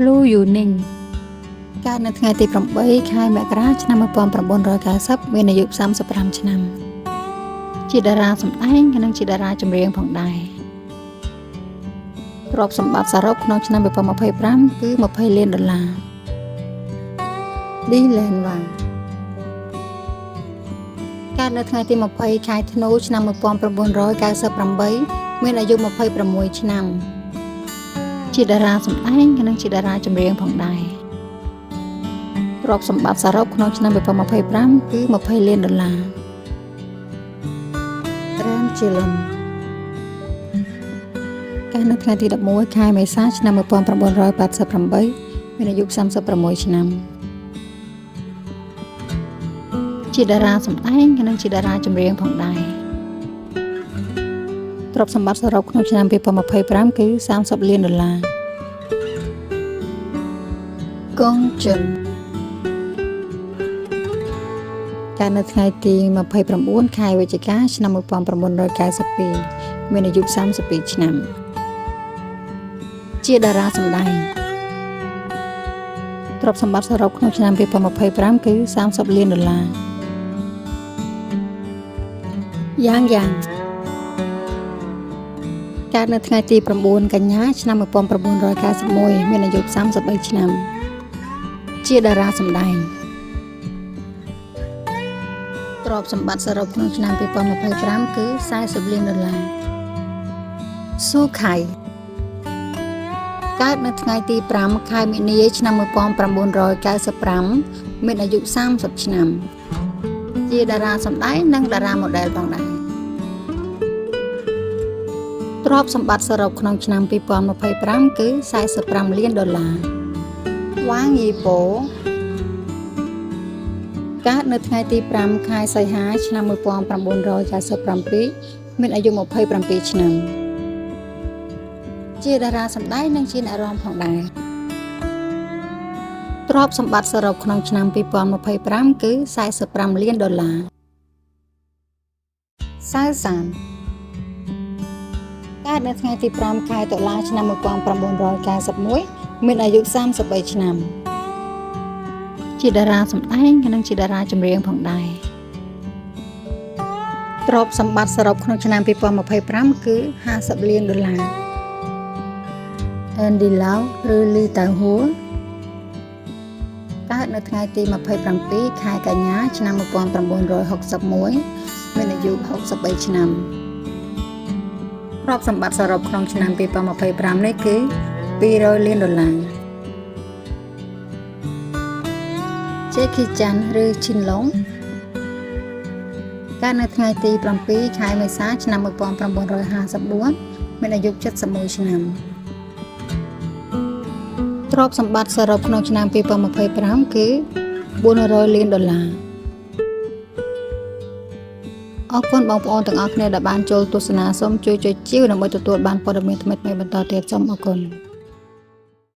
លូយូនីងកើតនៅថ្ងៃទី8ខែមករាឆ្នាំ1990មានអាយុ35ឆ្នាំជាតារាសម្ដែងនិងជាតារាចម្រៀងផងដែរទ្រព្យសម្បត្តិសរុបក្នុងឆ្នាំ2025គឺ$20 លានឌីឡែនវ៉ាកើតនៅថ្ងៃទី20ខែធ្នូឆ្នាំ1998មានអាយុ26ឆ្នាំជាតារាសម្ដែងនិងជាតារាចម្រៀងផងដែរទ្រព្យសម្បត្តិសរុបក្នុងឆ្នាំ2025គឺ$20 លានរ៉ែនជីលនកើតនៅថ្ងៃទី11ខែមេសាឆ្នាំ1988មានអាយុ36ឆ្នាំជាតារាសម្ដែងនិងជាតារាចម្រៀងផងដែរទ្រព្យសម្បត្តិសរុបក្នុងឆ្នាំ2025គឺ$30 លានកុងជិនកើតនៅថ្ងៃទី29ខែវិច្ឆិកាឆ្នាំ1992មានអាយុ32ឆ្នាំជាតារាសម្ដែងទ្រព្យសម្បត្តិសរុបក្នុងឆ្នាំ2025គឺ$30 លានយ៉ាងកើតនៅថ្ងៃទី9កញ្ញាឆ្នាំ1991មានអាយុ33ឆ្នាំជាតារាសម្ដែងទ្រព្យសម្បត្តិសរុបក្នុងឆ្នាំ2025គឺ$40 លានស៊ូខៃកើតនៅថ្ងៃទី5ខែមីនាឆ្នាំ1995មានអាយុ30ឆ្នាំជាតារាសម្ដែងនិងតារាម៉ូដែលផងដែរទ្រព្យសម្បត្តិសរុបក្នុងឆ្នាំ2025គឺ$45 លានវ៉ាងយីប៉ូកើតនៅថ្ងៃទី5ខែសីហាឆ្នាំ1997មានអាយុ27ឆ្នាំជាតារាសម្ដែងនិងជាអ្នករាំផងដែរទ្រព្យសម្បត្តិសរុបក្នុងឆ្នាំ2025គឺ$45 លានសាវសានកើតនៅថ្ងៃទី5ខែតុលាឆ្នាំ1991មានអាយុ33ឆ្នាំជាតារាសម្ដែងនិងជាតារាចម្រៀងផងដែរទ្រព្យសម្បត្តិសរុបក្នុងឆ្នាំ2025គឺ$50 លានអេនឌីឡាវឬលីតាហួរកើតនៅថ្ងៃទី27ខែកញ្ញាឆ្នាំ1961មានអាយុ63ឆ្នាំទ្រព្យសម្បត្តិសរុបក្នុងឆ្នាំ2025នេះគឺ$200 លានជេគីចាន់ឬឈិនឡុងកើតនៅថ្ងៃទី7ខែមេសាឆ្នាំ1954មានអាយុ71ឆ្នាំទ្រព្យសម្បត្តិសរុបក្នុងឆ្នាំ2025គឺ$400 លានអរគុណបងប្អូនទាំងអស់គ្នាដែលបានចូលទស្សនាសូមជួយចុចជាវដើម្បីទទួលបានព័ត៌មានថ្មីៗបន្តទៀតសូមអរគុណ